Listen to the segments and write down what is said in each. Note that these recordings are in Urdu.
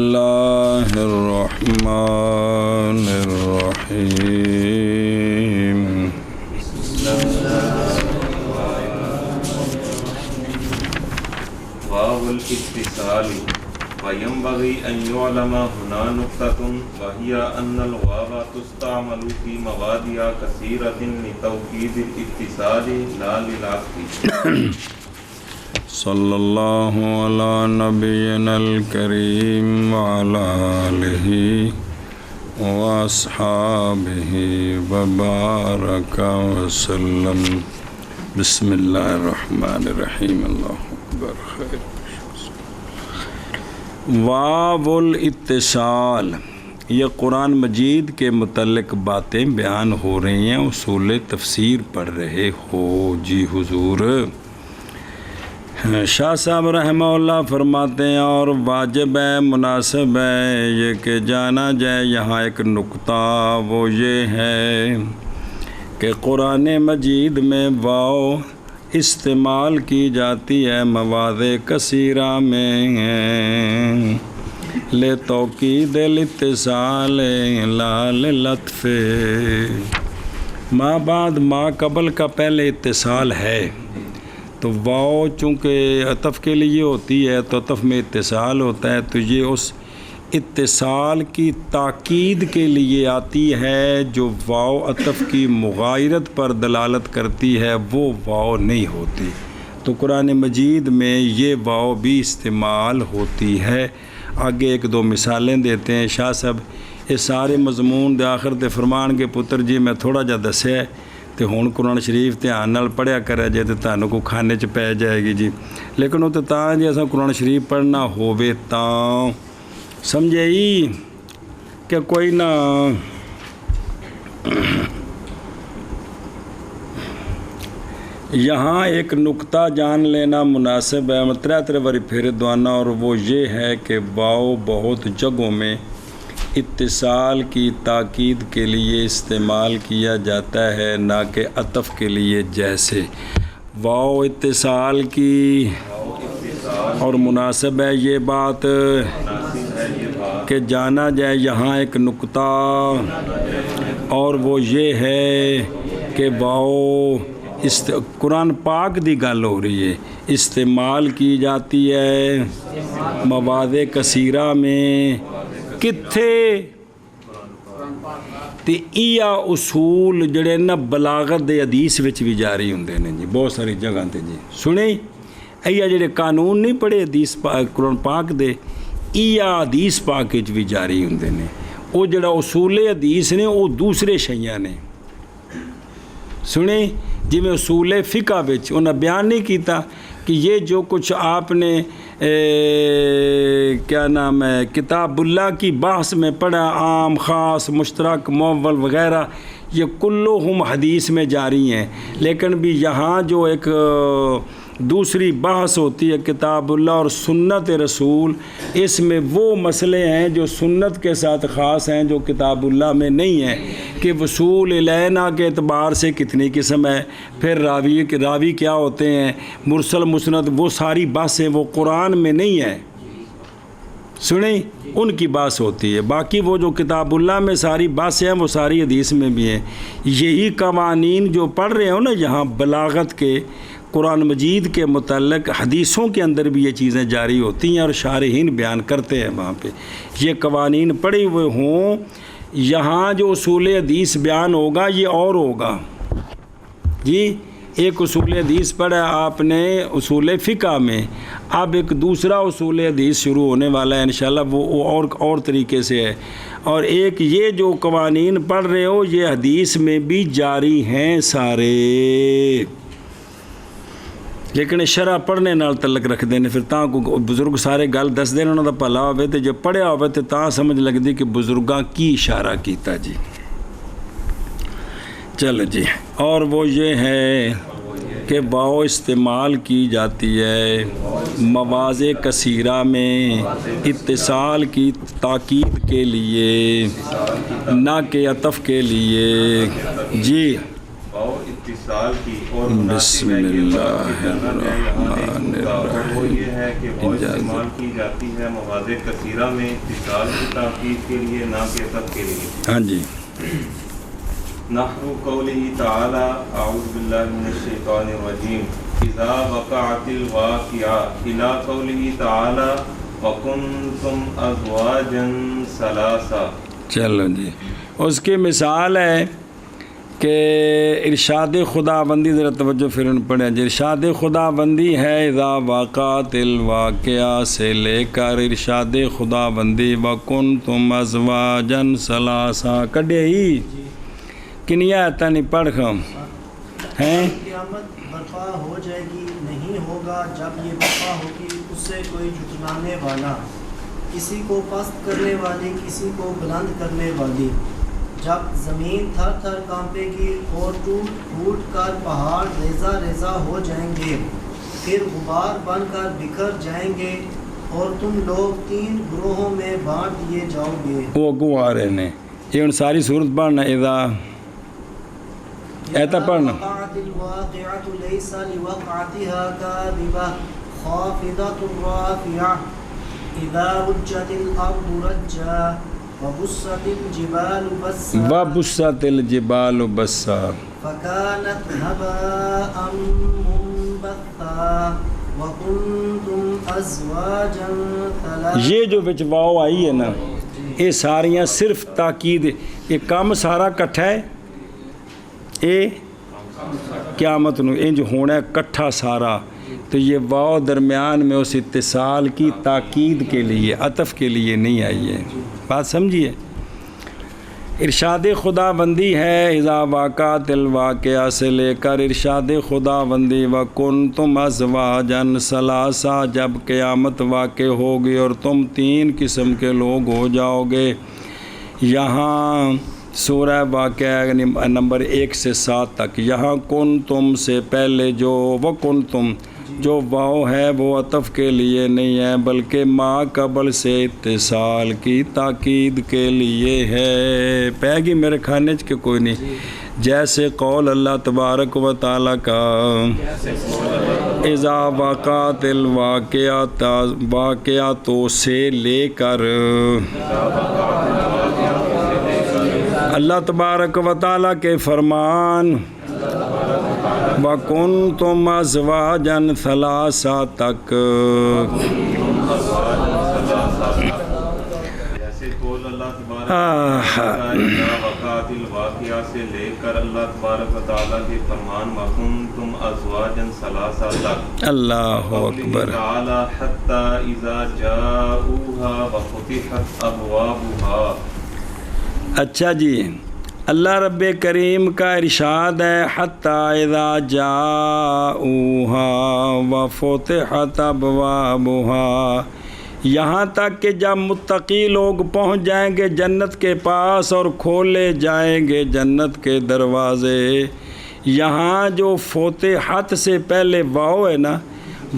اللہ الرحمن الرحیم واو الاتصال وينبغي أن يعلم هنا نقطة وهي أن الواو تستعمل في مواضع كثيرة لتوكيد الاتصال لا للعطف. صلی اللہ علی نبینا الکریم وعلی آلہ واصحابہ وبارک وسلم. بسم اللہ الرحمن الرحیم. اللہ اکبر. خیر. واو الاتصال، یہ قرآن مجید کے متعلق باتیں بیان ہو رہی ہیں، اصول تفسیر پڑھ رہے ہو جی حضور. شاہ صاحب رحمہ اللہ فرماتے ہیں اور واجب ہے، مناسب ہے یہ کہ جانا جائے یہاں ایک نقطہ، وہ یہ ہے کہ قرآن مجید میں واو استعمال کی جاتی ہے مواضع کثیرہ میں لتوکید الاتصال لا للعطف. ما بعد ما قبل کا پہلے اتصال ہے تو واو چونکہ عطف کے لیے ہوتی ہے تو عطف میں اتصال ہوتا ہے، تو یہ اس اتصال کی تاکید کے لیے آتی ہے. جو واو عطف کی مغایرت پر دلالت کرتی ہے وہ واو نہیں ہوتی. تو قرآن مجید میں یہ واو بھی استعمال ہوتی ہے. آگے ایک دو مثالیں دیتے ہیں شاہ صاحب. یہ سارے مضمون دے آخر تے فرمان کے پتر جی میں تھوڑا جا دسیا تو ہوں قرآن شریف دھیان نال پڑھیا کرے جے تو تانوں کو کھانے چ پی جائے گی جی. لیکن وہ تو تاں جی اساں قرآن شریف پڑھنا ہووے تاں سمجھے ہی کہ کوئی نہ یہاں ایک نقطہ جان لینا مناسب ہے. میں ترے باری پھر دوانا، اور وہ یہ ہے کہ واو بہت جگہوں میں اتصال کی تاکید کے لیے استعمال کیا جاتا ہے، نہ کہ عطف کے لیے. جیسے واو اتصال کی اور مناسب ہے یہ بات کہ جانا جائے یہاں ایک نقطہ، اور وہ یہ ہے کہ واو قرآن پاک دی گل ہو رہی ہے، استعمال کی جاتی ہے مواضع کثیرہ میں. کتھے تے ایا اصول جڑے نا بلاغت دے حدیث وچ بھی جاری ہوندے نے جی، بہت ساری جگہ تے جی سنے. ایا جڑے قانون نہیں پڑھے حدیث قرآن پاک دے، ایا حدیث پاک وچ بھی جاری ہوندے نے. او جڑا اصول حدیث نے او دوسرے شیاں نے. سنے جی میں اصول فقہ وچ انہاں بیان نہیں کیتا کہ یہ جو کچھ آپ نے کیا نام ہے کتاب اللہ کی بحث میں پڑھا، عام خاص مشترک مول وغیرہ، یہ کلہم حدیث میں جاری ہیں. لیکن بھی یہاں جو ایک دوسری بحث ہوتی ہے کتاب اللہ اور سنت رسول، اس میں وہ مسئلے ہیں جو سنت کے ساتھ خاص ہیں جو کتاب اللہ میں نہیں ہیں، کہ وصول الینا کے اعتبار سے کتنی قسم ہے، پھر راوی کیا ہوتے ہیں، مرسل مسند، وہ ساری بحثیں وہ قرآن میں نہیں ہیں. سنیں ان کی بحث ہوتی ہے. باقی وہ جو کتاب اللہ میں ساری بحثیں ہیں وہ ساری حدیث میں بھی ہیں. یہی قوانین جو پڑھ رہے ہو نا یہاں بلاغت کے، قرآن مجید کے متعلق حدیثوں کے اندر بھی یہ چیزیں جاری ہوتی ہیں اور شارحین بیان کرتے ہیں. وہاں پہ یہ قوانین پڑھے ہوئے ہوں. یہاں جو اصول حدیث بیان ہوگا یہ اور ہوگا جی. ایک اصول حدیث پڑھا آپ نے اصول فقہ میں، اب ایک دوسرا اصول حدیث شروع ہونے والا ہے انشاءاللہ، وہ اور طریقے سے ہے. اور ایک یہ جو قوانین پڑھ رہے ہو یہ حدیث میں بھی جاری ہیں سارے، لیکن شرح پڑھنے نال تعلق رکھ دینے. پھر تاں کو بزرگ سارے گل دس دین انہوں دا بھلا ہوئے تو جب پڑھیا ہوئے تو تاں سمجھ لگتی کہ بزرگاں کی اشارہ کیتا جی. چلو جی، اور وہ یہ ہے کہ واو استعمال کی جاتی ہے مواضع کثیرہ میں اتصال کی تاکید کے لیے، نہ کہ عطف کے لیے جی. اتصال کی اور مناسب ہے یہ بات کہ جانا جائے یہاں ایک نکتہ اور وہ یہ ہے کہ وہ استعمال کی جاتی ہے مواضع کثیرہ میں اتصال کی تاکید کے لیے نہ کہ عطف کے لیے. ہاں جی. نحو قوله تعالی اعوذ باللہ من الشیطان الرجیم اذا وقعت الواقعہ الى قوله تعالی وکنتم ازواجا ثلاثا. چلو جی. اس کی مثال ہے کہ ارشاد خدا بندی، ذرا توجہ فرن پڑھیں جی. ارشاد خدا بندی ہے اذا وقعت الواقعہ سے لے کر ارشاد خدا بندی وکنتم ازواجا ثلاثا کڈے ہی کنیا آتا نہیں پڑھ ہم ہیں. قیامت برپا ہو جائے گی، نہیں ہوگا جب یہ برپا ہوگی اس سے کوئی جھٹلانے والا، کسی کو پست کرنے والی، کسی کو بلند کرنے والی. جب زمین تھر تھر کانپے گی اور ٹوٹ پھوٹ کر پہاڑ ریزہ ریزہ ہو جائیں گے، پھر غبار بن کر بکھر جائیں گے اور تم لوگ 3 گروہوں میں بانٹ دیے جاؤ گے. وہ اگوں آ رہے ہیں یہ ان ساری صورت پڑھنا اذا ایتا پڑھنا. وقعت الواقعة ليس لوقعتها كاذبة خافضة رافعة إذا رجت الأرض رجا وبست الجبال بسا وبست الجبال بسا فكانت هباء منبثا وكنتم أزواجا ثلاثا. یہ جو وچ واو آئی ہے نا یہ ساریاں صرف تاکید، یہ کام سارا کٹھا ہے، اے قیامت نو انج ہونا ہے کٹھا سارا. تو یہ واو درمیان میں اس اتصال کی تاکید کے لیے، عطف کے لیے نہیں آئی ہے. بات سمجھیے. ارشاد خدا بندی ہے اذا واقعت الواقعہ سے لے کر ارشاد خدا بندی وکنتم ازواجا ثلاثا جب قیامت واقع ہوگی اور تم 3 قسم کے لوگ ہو جاؤ گے. یہاں سورہ واقعہ نمبر 1 سے 7 تک. یہاں کن تم سے پہلے جو وکنتم جو واو ہے وہ عطف کے لیے نہیں ہے بلکہ ما قبل سے اتصال کی تاکید کے لیے ہے. پہ گی میرے کھانے کے کوئی نہیں. جیسے قول اللہ تبارک و تعالیٰ کا اذا وقعت الواقعات واقعاتوں سے لے کر، اللہ تبارک و تعالیٰ کے فرمان وَكُنْتُمْ أَزْوَاجًا ثَلَاثًا تک. جیسے قول اللہ تبارک وقعت الواقعہ سے لے کر اللہ تبارک و تعالیٰ کے فرمان وَكُنْتُمْ أَزْوَاجًا ثَلَاثًا تک. اللہ اکبر. تعالیٰ حتی اذا جاؤوها وفتحت ابوابها. اچھا جی. اللہ رب کریم کا ارشاد ہے حتی اذا جاؤوها وفتحت ابوابها، یہاں تک کہ جب متقی لوگ پہنچ جائیں گے جنت کے پاس اور کھولے جائیں گے جنت کے دروازے. یہاں جو فتحت سے پہلے واو ہے نا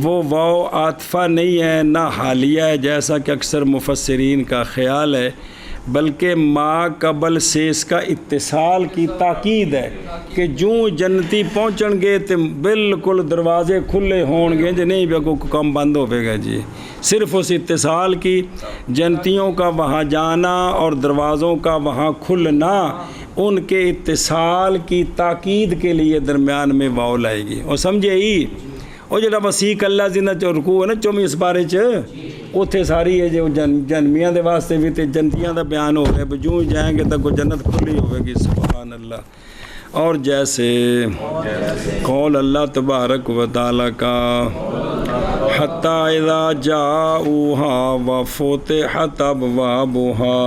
وہ واو عاطفہ نہیں ہے نہ حالیہ ہے جیسا کہ اکثر مفسرین کا خیال ہے، بلکہ ما قبل سے اس کا اتصال کی تاکید ہے کہ جوں جنتی پہنچن گے تو بالکل دروازے کھلے ہون گے جی نہیں بے کو کم بند ہوئے گا جی. صرف اس اتصال کی جنتیوں کا وہاں جانا اور دروازوں کا وہاں کھلنا ان کے اتصال کی تاکید کے لیے درمیان میں واو لائے گی. اور سمجھے ہی وہ جڑا وسیق اللہ زندہ چ رکوع ہے نا 24 اس بارے چ اتنے ساری ہے جو جنمیاں دے واسطے بھی تے جنتیاں دا بیان ہو رہا ہے جو جائیں گے تک وہ جنت کھلی ہوئے گی. سبحان اللہ. اور جیسے قول اللہ تبارک و تعالیٰ کا حتی اذا جاؤوها وفتحت ابوابها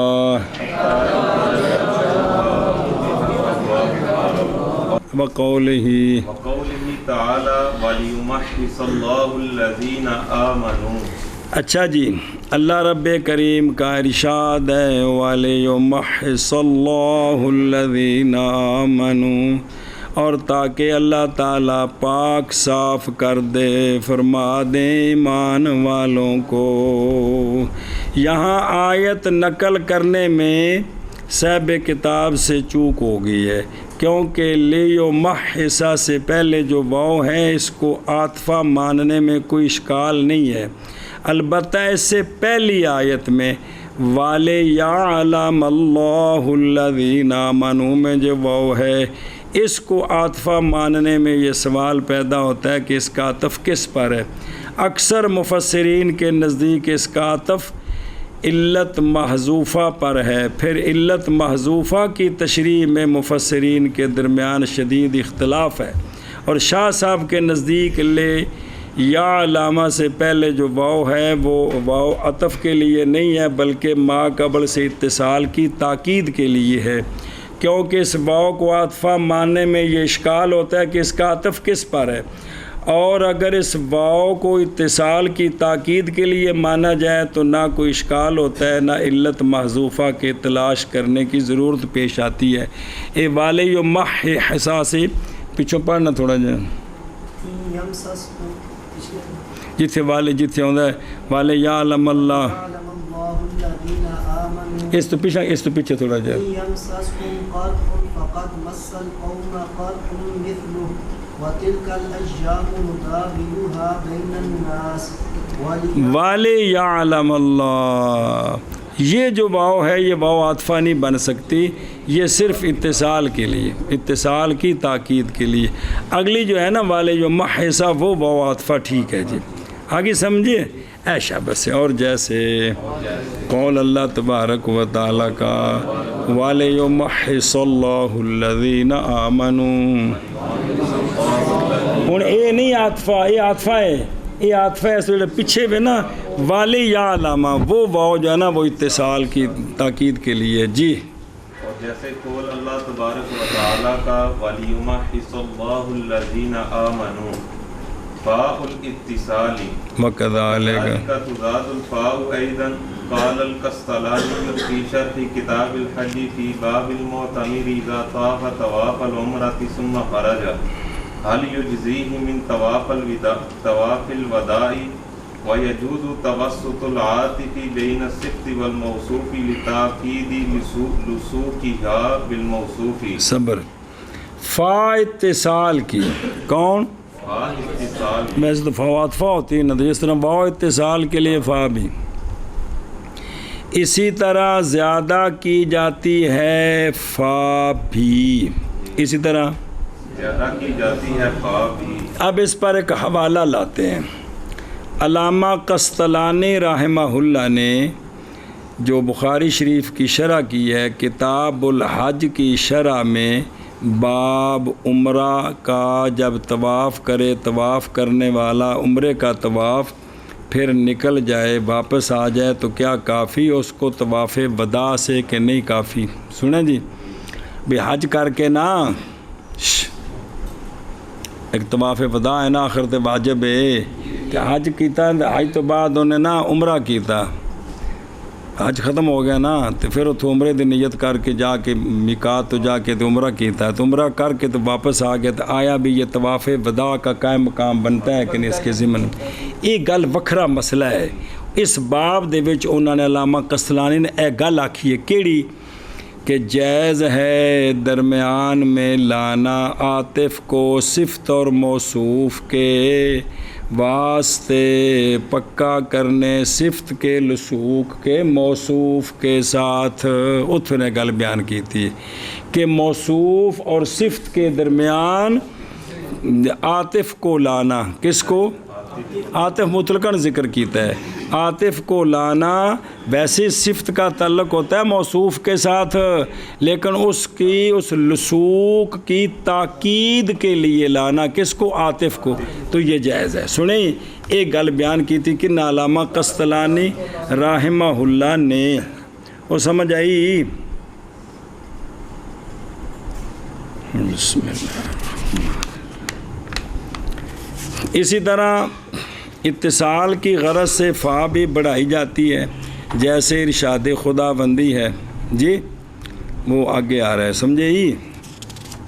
وقوله تعالی ولیمحص اللہ الذین آمنوا. اچھا جی. اللہ رب کریم کا ارشاد ہے وَلِيُمَحِّصَ اللَّهُ الَّذِينَ آمَنُوا، اور تاکہ اللہ تعالیٰ پاک صاف کر دے فرما دے ایمان والوں کو. یہاں آیت نقل کرنے میں صاحب کتاب سے چوک ہو گئی ہے، کیونکہ لیمحص سے پہلے جو واو ہے اس کو عاطفہ ماننے میں کوئی اشکال نہیں ہے، البتہ اس سے پہلی آیت میں وَلِيَعْلَمَ اللَّهُ الَّذِينَ آمَنُوا میں جو واو ہے اس کو عاطفہ ماننے میں یہ سوال پیدا ہوتا ہے کہ اس کا عطف کس پر ہے۔ اکثر مفسرین کے نزدیک اس کا عطف علت محذوفہ پر ہے، پھر علت محذوفہ کی تشریح میں مفسرین کے درمیان شدید اختلاف ہے، اور شاہ صاحب کے نزدیک یا علامہ سے پہلے جو واو ہے وہ واو عطف کے لیے نہیں ہے بلکہ ما قبل سے اتصال کی تاکید کے لیے ہے، کیونکہ اس واو کو عاطفہ ماننے میں یہ اشکال ہوتا ہے کہ اس کا عطف کس پر ہے، اور اگر اس واو کو اتصال کی تاکید کے لیے مانا جائے تو نہ کوئی اشکال ہوتا ہے نہ علت محذوفہ کے تلاش کرنے کی ضرورت پیش آتی ہے۔ اے والے یو مح حساسی پچھوں پڑھنا تھوڑا جا جتھے والے جتھے ہوتا ہے والے یا علم اللہ اس تو پیچھے تھوڑا جا والے یعلم اللہ، یہ جو واو ہے یہ واو عاطفہ نہیں بن سکتی، یہ صرف اتصال کے لیے، اتصال کی تاکید کے لیے۔ اگلی جو ہے نا والے جو محسا وہ واو عاطفہ ٹھیک ہے جی، آگے سمجھیے ایشا بس۔ اور جیسے قول اللہ تبارک و تعالیٰ کا والے یمحص اللہ الذین آمنوا، ہوں اے نہیں عاطفہ، یہ عاطفہ ہے، یہ عاطفہ ہے جو پیچھے میں نا والے یا علامہ وہ واو جو ہے نا وہ اتصال کی تاکید کے لیے جی۔ اور جیسے قول اللہ تبارک و تعالیٰ کا وَلِيُمَحِّصَ اللَّهُ الَّذِينَ آمَنُوا فاء الاتصال وَكَذَلِكَ تزاد الفاء أيضا قال القسطلاني في شرح كتاب الحج في باب المعتمر إذا طاف طواف العمرة ثم خرج هل يجزيه من طواف الوداع ويجوز توسط العاطف بين الصفت والموصوف لتأكيد لصوقها بالموصوف۔ صبر، فا اتصال کی کون؟ میں سے تو فواتفا ہوتی ہے نا، تو جس طرح واو اتصال کے لیے فا بھی، اسی طرح زیادہ کی جاتی ہے فا بھی، اسی طرح زیادہ کی جاتی ہے فا بھی۔ اب اس پر ایک حوالہ لاتے ہیں، علامہ قسطلانی رحمہ اللہ نے جو بخاری شریف کی شرح کی ہے کتاب الحج کی شرح میں باب عمرہ کا جب طواف کرے، طواف کرنے والا عمرے کا طواف پھر نکل جائے واپس آ جائے تو کیا کافی اس کو طواف وداع سے کہ نہیں کافی؟ سنیں جی بھی حج کر کے نا ایک طواف وداع ہے نا آخر تے واجب ہے کہ حج کیتا ہے، حج تو بعد انہیں نا عمرہ کیتا، حج ختم ہو گیا نا تو پھر اتھو عمرے دی نیت کر کے جا کے میقات تو جا کے تو عمرہ کیتا ہے، تو عمرہ کر کے تو واپس آ گیا، تو آیا بھی یہ طواف وداع کا قائم مقام بنتا ہے کہ نہیں اس کے ضمن؟ یہ گل وکھرا مسئلہ ہے۔ اس باب دے وچ انہوں نے علامہ قسطلانی نے ایک گل آکھی ہے کیڑی کہ جائز ہے درمیان میں لانا عاطف کو صفت اور موصوف کے واسطے پکا کرنے صفت کے لصوق کے موصوف کے ساتھ۔ اتھ نے گل بیان کی تھی کہ موصوف اور صفت کے درمیان عاطف کو لانا، کس کو؟ عاطف مطلقاً ذکر کیتا ہے، عاطف کو لانا ویسے صفت کا تعلق ہوتا ہے موصوف کے ساتھ، لیکن اس کی اس لصوق کی تاکید کے لیے لانا کس کو؟ عاطف کو، تو یہ جائز ہے۔ سنیں ایک گل بیان کی تھی کہ علامہ قسطلانی رحمہ اللہ نے، وہ سمجھ آئی؟ بسم اللہ۔ اسی طرح اتصال کی غرض سے فا بھی بڑھائی جاتی ہے، جیسے ارشاد خدا بندی ہے جی، وہ آگے آ رہا ہے، سمجھے ہی؟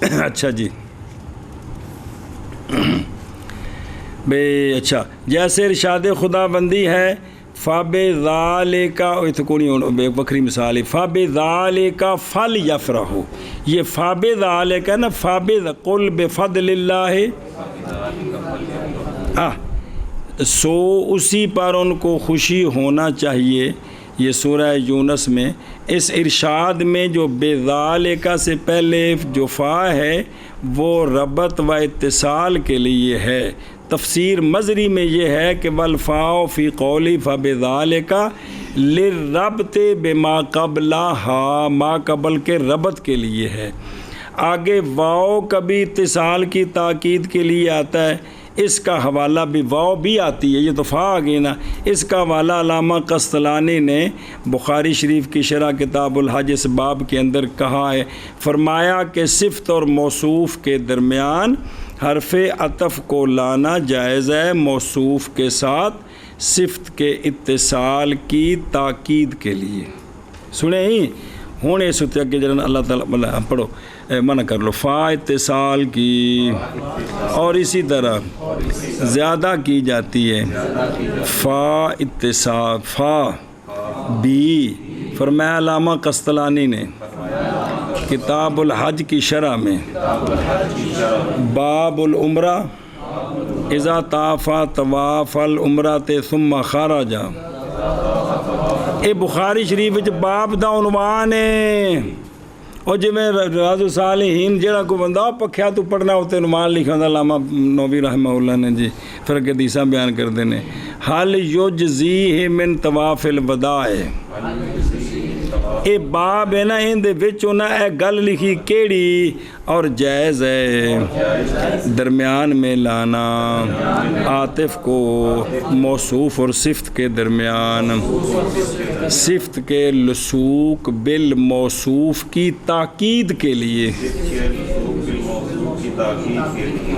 اچھا جی بے، اچھا جیسے ارشاد خدا بندی ہے فَبِذَالِكَ اتکونی ایک وکری مثال ہے فَبِذَالِكَ فَلْيَفْرَحُوا یہ فَبِذَالِكَ نا قُلْ بِفَضْلِ اللَّهِ سو اسی پر ان کو خوشی ہونا چاہیے. یہ سورہ یونس میں اس ارشاد میں جو بِذَالِكَ سے پہلے جو فا ہے وہ ربط و اتصال کے لیے ہے. تفسیر مزری میں یہ ہے کہ والفاء فی قولی فبذالک للربط بما قبلها ما قبل کے ربط کے لیے ہے. آگے واو کبھی اتصال کی تاکید کے لیے آتا ہے. اس کا حوالہ بھی واو بھی آتی ہے. یہ تو فا آ گئی نا. اس کا حوالہ علامہ قسطلانی نے بخاری شریف کی شرح کتاب الحج اس باب کے اندر کہا ہے. فرمایا کہ صفت اور موصوف کے درمیان حرف عطف کو لانا جائز ہے موصوف کے ساتھ صفت کے اتصال کی تاکید کے لیے. سنیں ہی ہوں اس اتنے اگے جڑا اللہ تعالیٰ پڑھو منع کر لو فا اتصال کی اور اسی طرح زیادہ کی جاتی ہے فا اتصال فا بی. فرمایا علامہ قسطلانی نے کتاب الحج کی شرح میں باب العمرہ اذا طافا طواف العمرۃ ثم خرج اے بخاری شریف وچ باب دا عنوان ہے. اور جی میں ریاض الصالحین جہاں کو بندہ پکھیا تو پڑھنا ہوتے عنوان لکھا ہوتا علامہ نووی رحمہ اللہ نے جی پھر اگے حدیثاں بیان کرتے ہیں حل یجزیہ من طواف الوداع. اے باب ہے نا ان دے وچ انہاں اے گل لکھی کیڑی اور جائز ہے درمیان میں لانا عاطف کو موصوف اور صفت کے درمیان صفت کے لصوق بالموصوف کی تاکید کے لیے.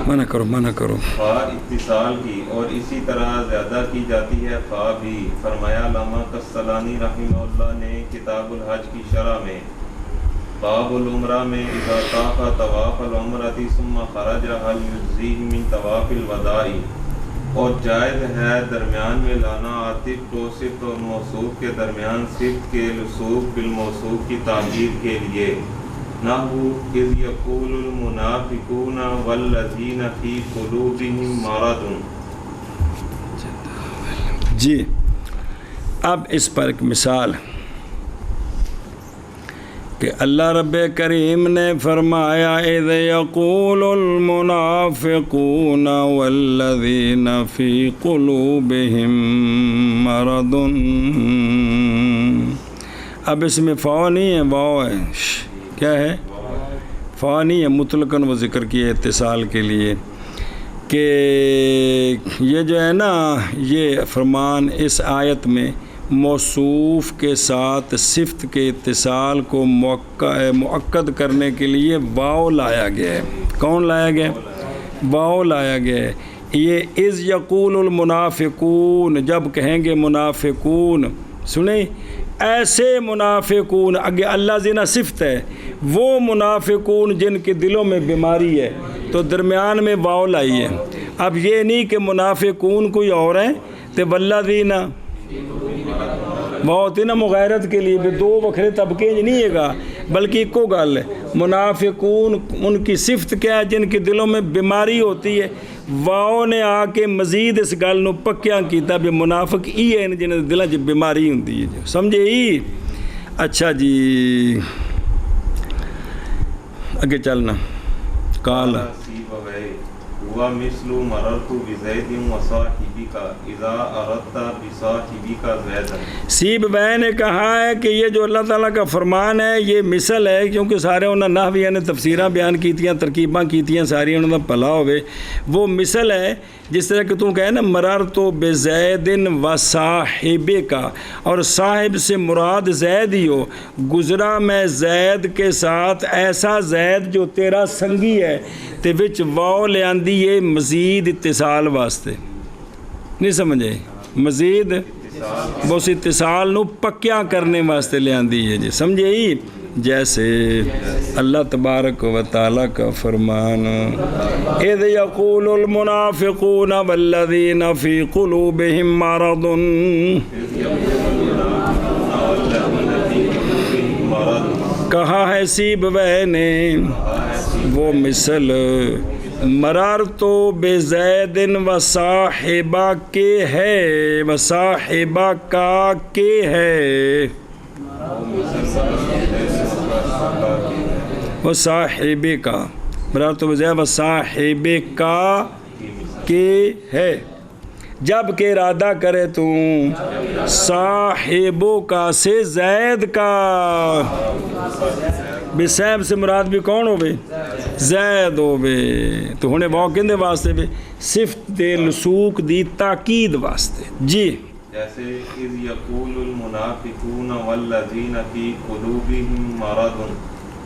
منع کرو فا اتصال کی اور اسی طرح زیادہ کی جاتی ہے فا بھی. فرمایا علامہ قسطلانی رحمہ اللہ نے کتاب الحج کی شرح میں باب العمرہ میں اذا طاف طواف العمرۃ ثم خرج هل یجزیہ من طواف الوداع اور جائز ہے درمیان میں لانا عاطف کو صفت اور موصوف کے درمیان صفت کے لصوق بالموصوف کی تاکید کے لیے. نحو اذ یقول المنافقون والذین فی قلوبہم مرض. جی اب اس پر ایک مثال کہ اللہ رب کریم نے فرمایا اذ یقول المنافقون والذین فی قلوبہم مرض. اب اس میں فا نہیں ہے واو ہے. کیا ہے فا نہیں ہے مطلقاً وہ ذکر کیا اتصال کے لیے کہ یہ جو ہے نا یہ فرمان اس آیت میں موصوف کے ساتھ صفت کے اتصال کو مؤکد کرنے کے لیے واو لایا گیا ہے. کون لایا گیا؟ واو لایا گیا ہے. یہ اذ یقول المنافقون جب کہیں گے منافقون سنیں ایسے منافقون اگے اللہ زینا صفت ہے وہ منافقون جن کے دلوں میں بیماری ہے تو درمیان میں واو لائی ہے. اب یہ نہیں کہ منافقون کوئی اور ہیں تو والذین واو ہوتی نا مغیرت کے لیے بھی دو وکھرے طبقے نہیں ہے گا بلکہ ایک کو گل ہے. منافقون ان کی صفت کیا ہے جن کے دلوں میں بیماری ہوتی ہے. واؤ نے آ کے مزید اس گل نو پکیا کیتا بھی منافق ہی ہے جن کے دلوں 'چ بیماری ہوندی ہے. سمجھے ہی؟ اچھا جی اگے چلنا کال ومثل مررت بزید وصاحبک اذا اردت بصاحبک زیدا. سیب بھائی نے کہا ہے کہ یہ جو اللہ تعالیٰ کا فرمان ہے یہ مثل ہے کیونکہ سارے انہوں نے نحویہ نے تفسیراں بیان کیتیاں ترکیباں کیتیاں ساری انہوں نے بھلا ہوئے. وہ مثل ہے جس طرح کہ تم کہے نا مررت بزید وصاحبک اور صاحب سے مراد زید ہی ہو. گزرا میں زید کے ساتھ ایسا زید جو تیرا سنگی ہے تے وچ واو لے آندی ہے مزید اتصال واسطے. نہیں سمجھے؟ مزید بس اتصال نو پکیا کرنے واسطے لے آندی ہے جی. سمجھے ہی؟ جیسے اللہ تبارک و تعالیٰ کا فرمان اذ یقول المنافقون والذین فی قلوبہم مرض کہا ہے سیبویہ نے وہ مثل مررتو بزید و صاحبہ کے ہے و صاحبہ کا کے ہے وہ صاحب کا مررتو بزید و صاحب کا کے ہے جب کہ ارادہ کرے تو صاحبوں کا سے زید کا بے صاحب سے مراد بھی کون ہوئے زید ہوئے تو ہونے واؤ کہندے واسطے بھی صفت دے لسوک دی تاکید واسطے جی جیسے اذ یقول المنافقون والذین فی قلوبہم مرض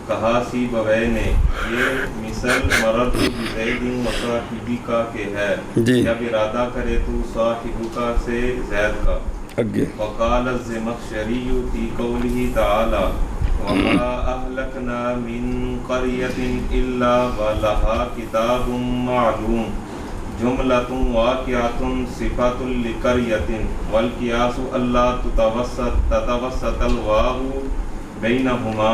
کہا سیبویہ نے یہ مثل مررت بزید و صاحبہ کے ہے جب ارادہ کرے تو صاحبہ سے زید کا اگے وقال الزمخشری فی قولہ تعالی وما اہلکنا من قریۃ الا ولہا کتاب معلوم جملۃ واقعۃ صفۃ لقریۃ والقیاس الا تتوسط الواو بینہما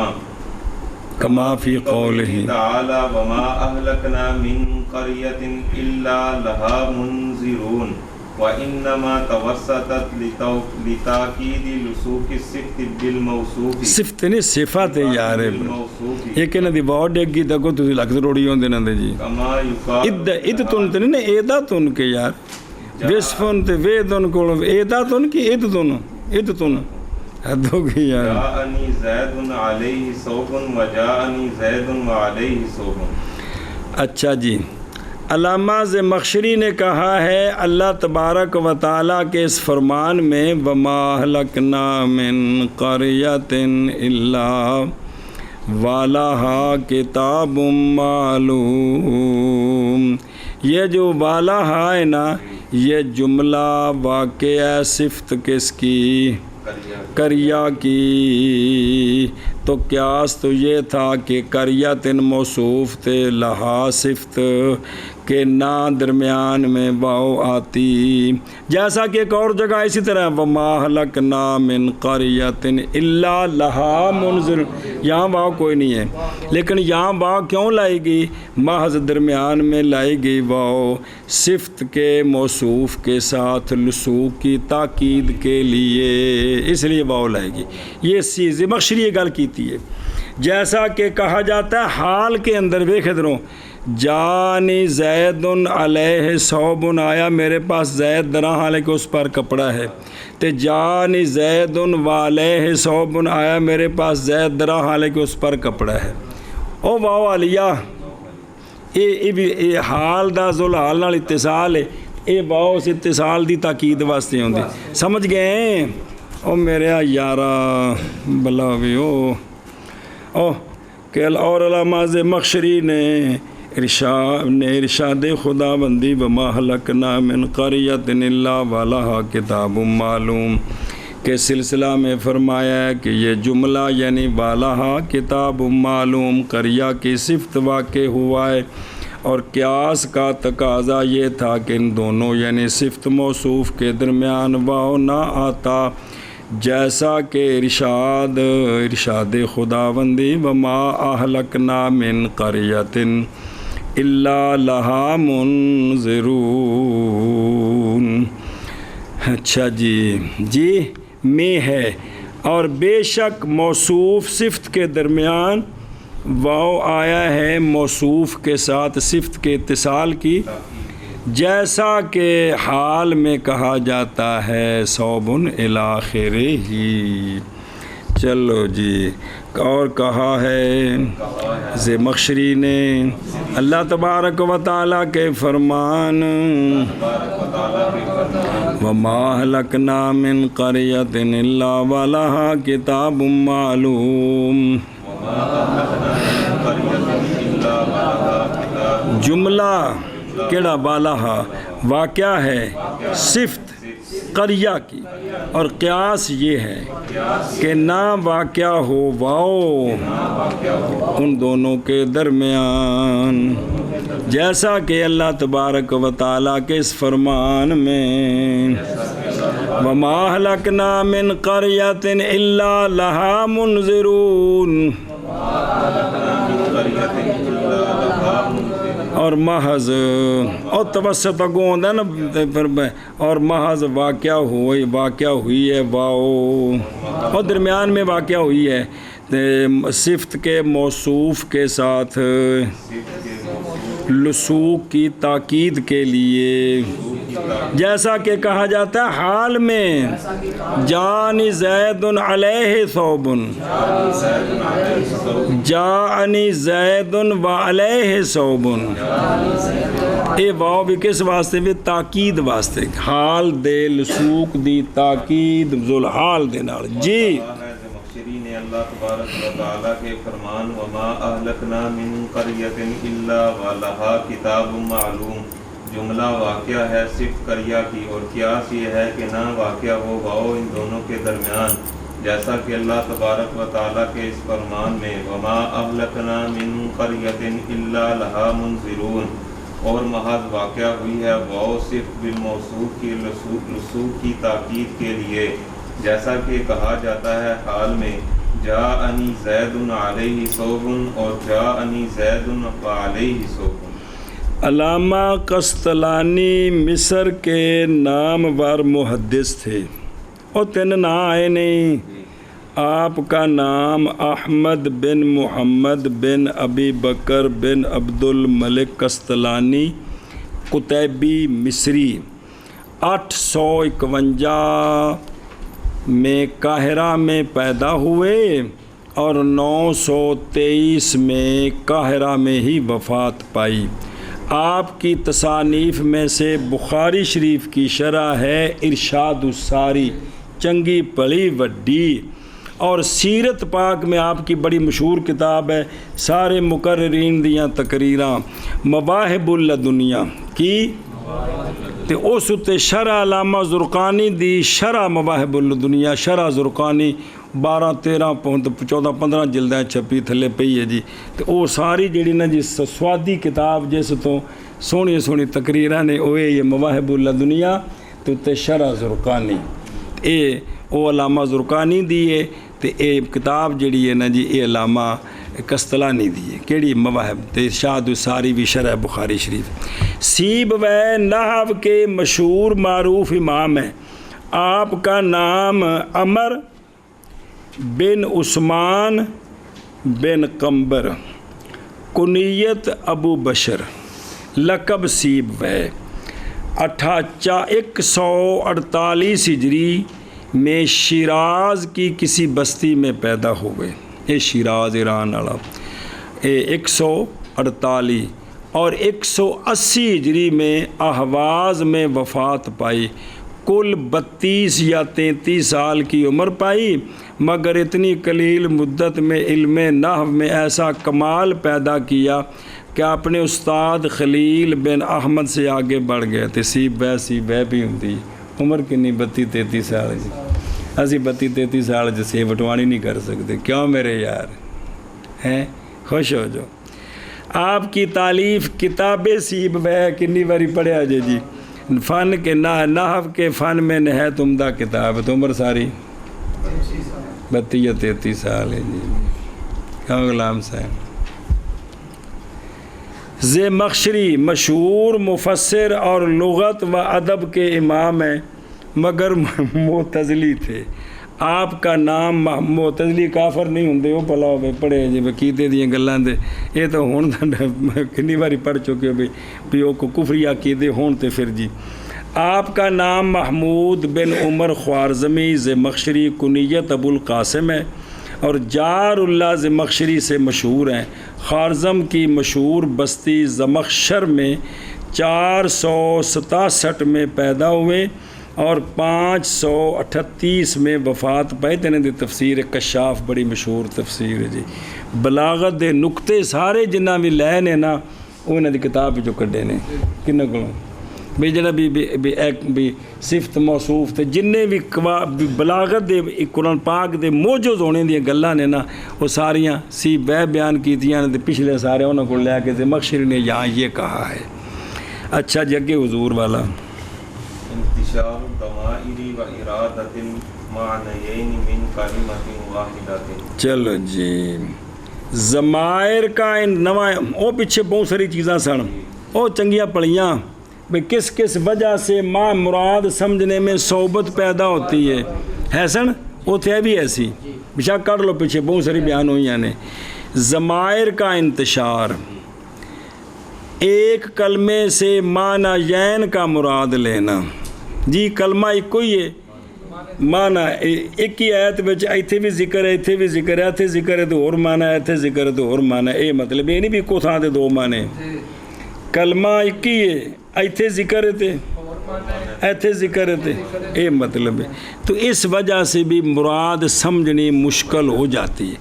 کما فی قولہ تعالی وما اہلکنا من قریۃ الا لہا منذرون وانما توسطت لتاکید لسوک الصفت بالموصوف صفت نہیں صفت ہے یار یہ کہنا دی بہت ڈیگ گی تکو تسی لکھ روڑی ہوندے نہ دے جی کما یقال اد تن تے نہیں ایدا تن کے یار وسفن تے ویدن کو ایدا تن کی اد تن حدو کی یار جاءنی زید علیہ ثوب وجاءنی زید وعلیہ ثوب اچھا جی علامہ زمخشری نے کہا ہے اللہ تبارک و تعالیٰ کے اس فرمان میں وَمَا أَهْلَكْنَا مِن قَرْيَةٍ إِلَّا وَلَهَا كِتَابٌ مَّعْلُومٌ یہ جو وَلَهَا ہے نا یہ جملہ واقع صفت کس کی کریا کی تو قیاس تو یہ تھا کہ قریۃ موصوف تھے لہا صفت کے نہ درمیان میں واو آتی جیسا کہ ایک اور جگہ اسی طرح وما اہلکنا من قریۃ الا لہا منذر یہاں واو کوئی نہیں ہے لیکن یہاں واو کیوں لائی گئی محض درمیان میں لائی گئی واو صفت کے موصوف کے ساتھ لسوک کی تاکید کے لیے اس لیے واو لائے گی یہ زمخشری یہ گل کیتی ہے جیسا کہ کہا جاتا ہے حال کے اندر دیکھے دروں جانی زید علیہ ثوب آیا میرے پاس زید درا حالانکہ اس پر کپڑا ہے تے جانی زید علیہ ثوب آیا میرے پاس زید درا حالانکہ اس پر کپڑا ہے او واو علیہ اے حال دا ذوالحال نال اتصال ہے اے واو سے اتصال دی تاکید واسطے ہوندی سمجھ گئے او میرے یارا بلا بھی او کہ اور علامہ زمخشری نے ارشاد خدا بندی وما اہلکنا من قریۃ الا ولہا کتاب معلوم کے سلسلہ میں فرمایا ہے کہ یہ جملہ یعنی والہا کتاب معلوم قریہ کی صفت واقع ہوا ہے اور قیاس کا تقاضا یہ تھا کہ ان دونوں یعنی صفت موصوف کے درمیان واو نہ آتا جیسا کہ ارشاد خداوندی وما اہلکنا من قریۃ الا لہا منذرون اچھا جی میں ہے اور بے شک موصوف صفت کے درمیان واو آیا ہے موصوف کے ساتھ صفت کے اتصال کی جیسا کہ حال میں کہا جاتا ہے صوبن الاخر ہی چلو جی اور کہا ہے زمخشری نے اللہ تبارک و تعالیٰ کے فرمان وما اہلکنا من قریۃ الا ولہا کتاب معلوم جملہ کیڑا والہا واقعہ ہے صفت قریہ کی، اور قیاس یہ ہے کہ نہ واقعہ ہو واؤ ان دونوں کے درمیان، جیسا کہ اللہ تبارک و تعالیٰ کے اس فرمان میں وَمَا أَهْلَكْنَا مِنْ قَرْيَةٍ إِلَّا لَهَا مُنذِرُونَ، اور محض اور توسط اگوں ہوتا ہے نا، پھر اور محض واقعہ ہوئی ہے واؤ، اور درمیان میں واقعہ ہوئی ہے صفت کے موصوف کے ساتھ لسوق کی تاکید کے لیے، جیسا کہ کہا جاتا ہے حال میں جانی زید علیہ ثوب، جانی زید و علیہ ثوب، یہ واو بھی کس واسطے بھی تاکید واسطے، حال دے لسوق دی تاکید ذوالحال دے نال جی۔ نے اللہ تبارک و تعالیٰ کے فرمان وما اہلکنا من قریۃ الا ولہا کتاب معلوم، جملہ واقعہ ہے صرف قریہ کی، اور قیاس یہ ہے کہ نہ واقعہ ہو واؤ ان دونوں کے درمیان، جیسا کہ اللہ تبارک و تعالیٰ کے اس فرمان میں وما اہلکنا من قریۃ الا لہا منذرون، اور محض واقعہ ہوئی ہے واؤ صرف بالموصوف کی لسوق کی تاکید کے لیے، جیسا کہ کہا جاتا ہے حال میں جاءنی زید علیہ ثوب اور جاءنی زید وعلیہ ثوب۔ علامہ قسطلانی مصر کے نامور محدث تھے، اور تین نہ آئے نہیں، آپ کا نام احمد بن محمد بن ابی بکر بن عبد الملک قسطلانی قطیبی مصری 851 میں قاہرہ میں پیدا ہوئے اور 923 میں قاہرہ میں ہی وفات پائی۔ آپ کی تصانیف میں سے بخاری شریف کی شرح ہے ارشاد الساری، چنگی بڑی وڈی، اور سیرت پاک میں آپ کی بڑی مشہور کتاب ہے، سارے مقررین دیاں تقریراں مواہب اللدنیا کی، تے اس تے شرح علامہ زرقانی دی شرح مواہب اللدنیا، شرح زرقانی 12 13 14 15 جلدیں چھپی تھلے پئی ہے جی، تے او ساری جڑی نا جی سوادی کتاب جس تو سونی سونی تقریراں نے اوے یہ مواہب اللدنیا تے شرح زرقانی، اے او علامہ زرقانی دی ہے، تے اے کتاب جڑی ہے نا جی اے علامہ قسطلانی دی ہے، کیڑی مواہب تے ارشاد الساری بھی شرح بخاری شریف۔ سیب و نحو کے مشہور معروف امام ہیں، آپ کا نام عمر بن عثمان بن قنبر، کنیت ابو بشر، لقب سیب و 148 ہجری میں شیراز کی کسی بستی میں پیدا ہوئے، یہ شیراز ایران والا، 148 اور 180 ہجری میں اہواز میں وفات پائی، کل 32 یا 33 سال کی عمر پائی، مگر اتنی قلیل مدت میں علم نحو میں ایسا کمال پیدا کیا کہ اپنے استاد خلیل بن احمد سے آگے بڑھ گئے تھے۔ سیب بھی ہوتی عمر کنی 32-33 سال جی، اسی 32-33 سال جسے وٹوانی نہیں کر سکتے، کیوں میرے یار ہیں، خوش ہو جو۔ آپ کی تالیف کتاب سیب ہے، کنی باری پڑھیا جی، فن کے نحو کے فن میں نہایت عمدہ کتاب، تو عمر ساری 32 یا 33 سال ہے جی، کیوں غلام صاحب۔ زمخشری مشہور مفسر اور لغت و ادب کے امام ہیں، مگر معتزلی تھے۔ آپ کا نام معتزلی کافر نہیں ہوندے، وہ بھلا ہوئے پڑھے جی عقیدے دیاں گلاں دے، یہ تو ہون کنی باری پڑھ چکے ہو بھی وہ کفری عقیدے ہون تے پھر جی۔ آپ کا نام محمود بن عمر خوارزمی زمخشری کنیت ابو القاسم ہے، اور جار اللہ زمخشری سے مشہور ہیں۔ خوارزم کی مشہور بستی زمخشر میں 467 میں پیدا ہوئے اور 538 میں وفات پائے۔ تینوں دی تفسیر کشاف بڑی مشہور تفسیر ہے جی، بلاغت دے نقطے سارے جنہ بھی لے نے نا انہاں دی کتاب جو کڈے نے، کنہ کولوں بھی جڑا بھی صفت موصوف تے جننے بھی بلاغت دے قرآن پاک دے موجود ہونے دیا گلاں نے نا وہ ساریاں سی بیان کیتیاں نے پچھلے سارے انہوں کو لے کے مخشری نے یہاں یہ کہا ہے. اچھا جی اگے حضور والا انتشار الضمائر و ارادت المعنیین من کلمۃ واحدۃ. چلو جی ضمائر کا نواں وہ پیچھے بہت ساری چیزاں سن وہ چنگیاں پڑھیاں بھئی کس کس وجہ سے ماں مراد سمجھنے میں صحبت پیدا ہوتی ہے سن وہ تھے بھی ایسی بشاک کر لو پیچھے بہت ساری بیان ہوئی نے. ضمائر کا انتشار ایک کلمے سے معنی یین کا مراد لینا. جی کلمہ ایک ہی ہے معنی ایک ہی آیت بچ ایتھے بھی ذکر ہے ایتھے بھی ذکر ہے ایتھے ذکر ہے تو اور معنی ہے ایتھے ذکر ہے تو اور معنی ہے. یہ مطلب یہ نہیں بھی کو تھاں دے دو معنی کلمہ ایک ہی ہے ایتھے ذکر ہے تے ایتھے ذکر ہے تے یہ مطلب ہے. تو اس وجہ سے بھی مراد سمجھنی مشکل ہو جاتی ہے.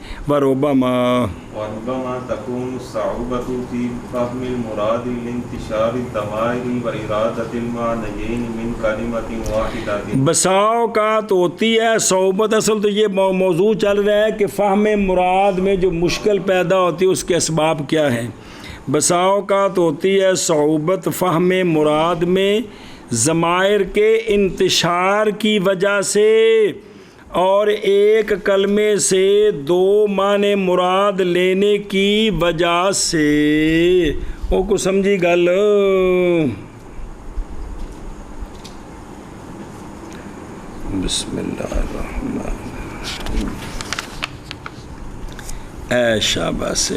وربما تكون الصعوبة في فهم المراد لانتشار الضمائر وإرادة المعنيين من كلمة واحدة. بسا اوقات ہوتی ہے صعوبت اصل تو یہ موضوع چل رہا ہے کہ فہم مراد میں جو مشکل پیدا ہوتی ہے اس کے اسباب کیا ہیں. بسا اوقات ہوتی ہے صعوبت فہم مراد میں ضمائر کے انتشار کی وجہ سے اور ایک کلمے سے دو معنی مراد لینے کی وجہ سے. وہ کو سمجھی گل بسم اللہ الرحمن الرحیم. اے شاباش.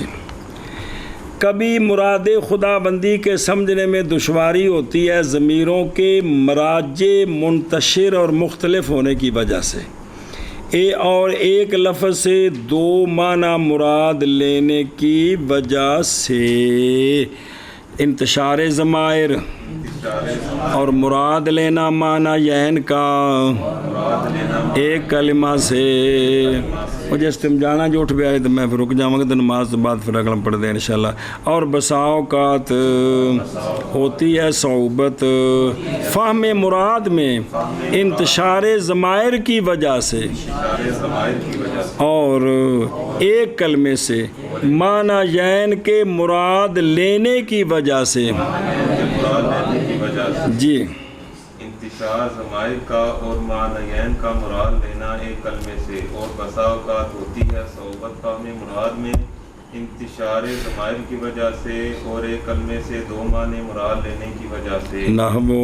کبھی مراد خدا بندی کے سمجھنے میں دشواری ہوتی ہے ضمیروں کے مراجع منتشر اور مختلف ہونے کی وجہ سے اور ایک لفظ سے دو معنی مراد لینے کی وجہ سے. انتشار ضمائر اور مراد لینا معنی یین کا ایک کلمہ سے. مجھے استمجانا جو اٹھ گیا ہے تو میں پھر رک جاؤں گا تو نماز تو بعد پھر اگلا پڑھ دیں انشاءاللہ. اور بسا اوقات ہوتی ہے صعوبت فہم مراد میں انتشار ضمائر کی وجہ سے اور ایک کلمے سے معنی یین کے مراد لینے کی وجہ سے. جی انتشار ضمائر کا اور معنیین کا مراد لینا ایک کلمے سے اور بسا اوقات ہوتی ہے صحبت فہم مراد میں انتشار ضمائر کی وجہ سے اور ایک کلمے سے دو معنی مراد لینے کی وجہ سے. نحو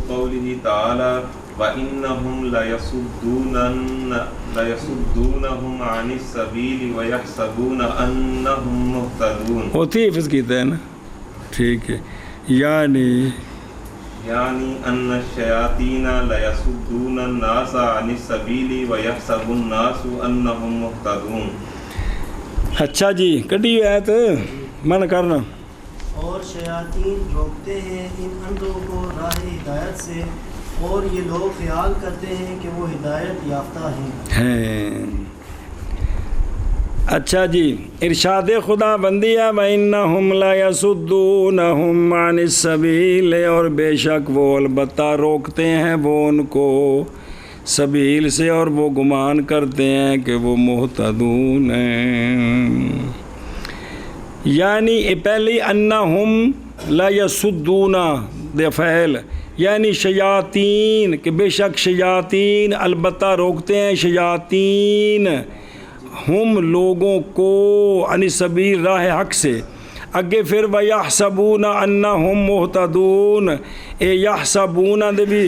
قوله تعالی وَإِنَّهُمْ لَيَصُدُّونَهُمْ عَنِ السَّبِيلِ وَيَحْسَبُونَ أَنَّهُمْ مُهْتَدُونَ. ہوتی حفظ کیتا ہے نا ٹھیک ہے. یعنی ان الشیاطین لیصدون الناس عن السبیل ویحسب الناس انہم مہتدون. اچھا جی کٹی ہوئی آیت من کرنا. اور شیاطین روکتے ہیں ان اندھوں کو راہ ہدایت سے اور یہ لوگ خیال کرتے ہیں کہ وہ ہدایت یافتہ ہیں. اچھا جی ارشاد خدا بندی ہے وَإِنَّهُمْ لَيَصُدُّونَهُمْ عَنِ السَّبِيلِ اور بے شک وہ البتہ روکتے ہیں وہ ان کو سبیل سے اور وہ گمان کرتے ہیں کہ وہ مہتدون ہیں. یعنی پہلی انہم لَيَصُدُّونَ دے فعل یعنی شیاطین کہ بے شک شیاطین البتہ روکتے ہیں شیاطین ہم لوگوں کو عن سبیل راہ حق سے. اگے پھر وَيَحْسَبُونَ أَنَّهُمْ مُهْتَدُونَ اے یحسبون دے بھی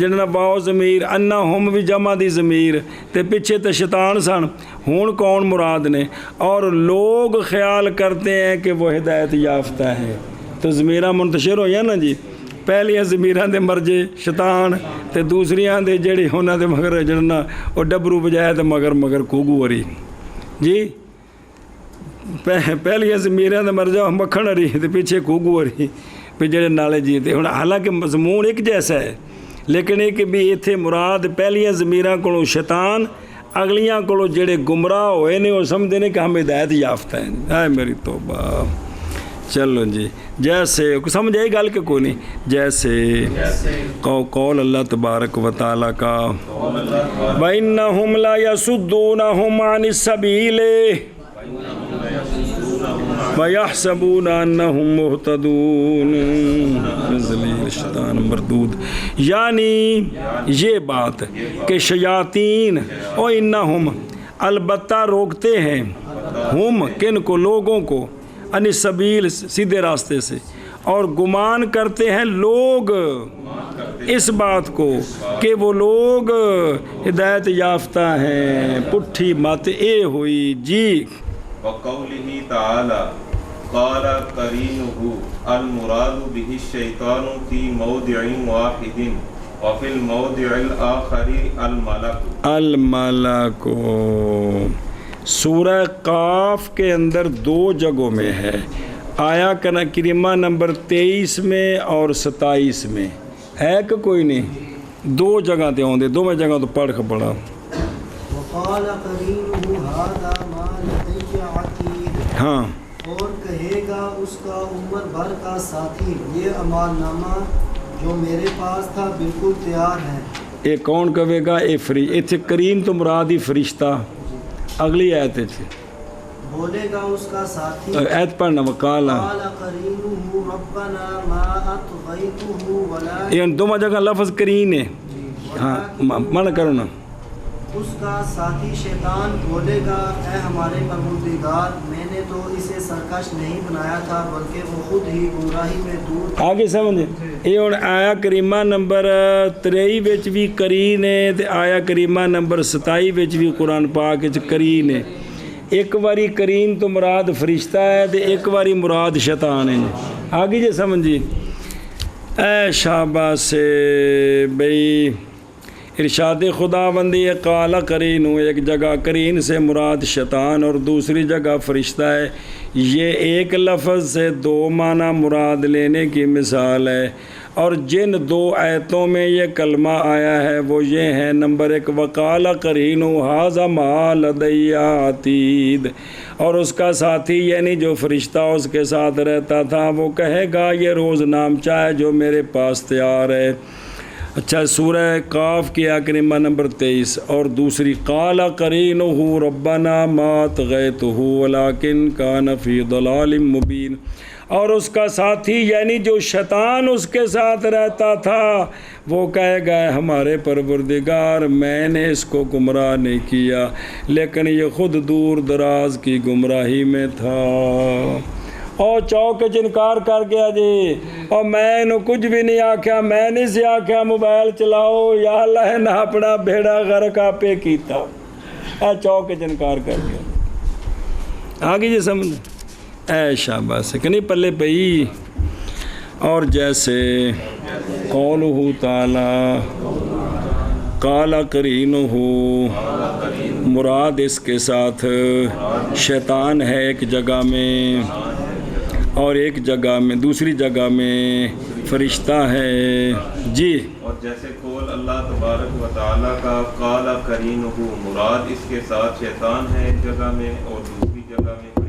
جننا واو ضمیر انہم بھی جمع دی ضمیر تے پیچھے تے شیطان سن ہون کون مراد نے اور لوگ خیال کرتے ہیں کہ وہ ہدایت یافتہ ہے. تو ضمیرہ منتشر ہویا نا جی. پہلیاں ضمیراں دے مرجے شیطان تے دوسریاں دے جڑی ہونا دے مگر جڑنا وہ ڈبرو بجائے تے مگر کوگو وری جی. پہلیاں ضمیراں دے مرجا مکھن ہری تے پیچھے کوگو وری پہ جڑے نالے جی تے ہن حالانکہ مضمون ایک جیسا ہے لیکن ایک بھی ایتھے مراد پہلیاں ضمیراں کولوں شیطان اگلیاں کولوں جڑے گمراہ ہوئے نے وہ سمجھتے ہیں کہ ہم ہدایت یافتہ ہیں. اے میری توبہ. چلو جی جیسے سمجھ آئی گل کہ کوئی نہیں جیسے قول اللہ تبارک و تعالیٰ کا وَإِنَّهُمْ لَيَصُدُّونَهُمْ عَنِ السَّبِيلِ وَيَحْسَبُونَ أَنَّهُمْ مُهْتَدُونَ شیطان مردود، یعنی یہ بات کہ شیاطین اور انہم البتہ روکتے ہیں ہم کن کو لوگوں کو ان سبیل سیدھے راستے سے، اور گمان کرتے ہیں لوگ اس بات کو کہ وہ لوگ ہدایت یافتہ ہیں، پٹھی مت اے ہوئی جی۔ وقوله تعالی قال قرینہ المراد به الشیطان فی موضع واحد وفی الموضع الآخر الملک۔ سورہ قاف کے اندر دو جگہوں میں ہے، آیا کریمہ نمبر 23 میں اور 27 میں ہے کہ کوئی نہیں؟ دو جگہ تے ہوندے، دو میں جگہ تو پڑھ کے پڑھا۔ وقال قرینہ ھذا ما لدی عتید، ہاں، اور کہے گا اس کا عمر بھر کا ساتھی یہ اعمال نامہ جو میرے پاس تھا بالکل تیار ہے۔ یہ کون کہے گا؟ ایتھے کریم تو مراد ہی فرشتہ، اگلی آیت ہے بولے گا اس کا ساتھی، آیت پڑھنا وقال قرینہ ربنا ما اطغیتہ ولکن، یہ دو جگہ لفظ کرین ہے، ہاں منع کرو نا۔ اس کا ساتھی شیطان بولے گا اے ہمارے پروردگار میں نے تو اسے سرکش نہیں بنایا تھا بلکہ وہ خود ہی گمراہی میں دور۔ آگے سمجھے یہ ہوں آیا کریمہ نمبر 23 وچ بھی کرین ہے، آیا کریمہ نمبر 27 وچ بھی قرآن پاک وچ کرین ہے۔ ایک واری کرین تو مراد فرشتہ ہے تے ایک واری مراد شیطان ہے۔ آگے جی سمجھی اے شاباش سے بھئی ارشاد خدا بندی قال کرین، ایک جگہ کرین سے مراد شیطان اور دوسری جگہ فرشتہ ہے، یہ ایک لفظ سے دو معنی مراد لینے کی مثال ہے، اور جن دو آیتوں میں یہ کلمہ آیا ہے وہ یہ ہیں، نمبر 1 وقال کرین ھذا ما لدی عتید، اور اس کا ساتھی یعنی جو فرشتہ اس کے ساتھ رہتا تھا وہ کہے گا یہ روز نامچہ ہے جو میرے پاس تیار ہے۔ اچھا سورہ قاف کی کریمہ نمبر 23 اور دوسری قال قرینہ ربنا ما طغیتہ ولکن کان فی ضلال مبین، اور اس کا ساتھی یعنی جو شیطان اس کے ساتھ رہتا تھا وہ کہے گا ہمارے پروردگار میں نے اس کو گمراہ نہیں کیا لیکن یہ خود دور دراز کی گمراہی میں تھا، اور چوک انکار کر گیا جی، اور میں نے کچھ بھی نہیں آکھیا، میں نہیں سے آکھیا موبائل چلاؤ یا اللہ نے اپنا بیڑا غرق آپے کیتا، اے چوک انکار کر گیا۔ آگے جی سمجھ اے شاباش کہ نہیں پلے پئی۔ اور جیسے قولہ تعالی قال قرینہ، مراد اس کے ساتھ شیطان ہے ایک جگہ میں، اور ایک جگہ میں دوسری جگہ میں فرشتہ ہے جی۔ اور جیسے قول اللہ تبارک و تعالیٰ کا قال قرینہ، مراد اس کے ساتھ شیطان ہے ایک جگہ میں اور دوسری جگہ میں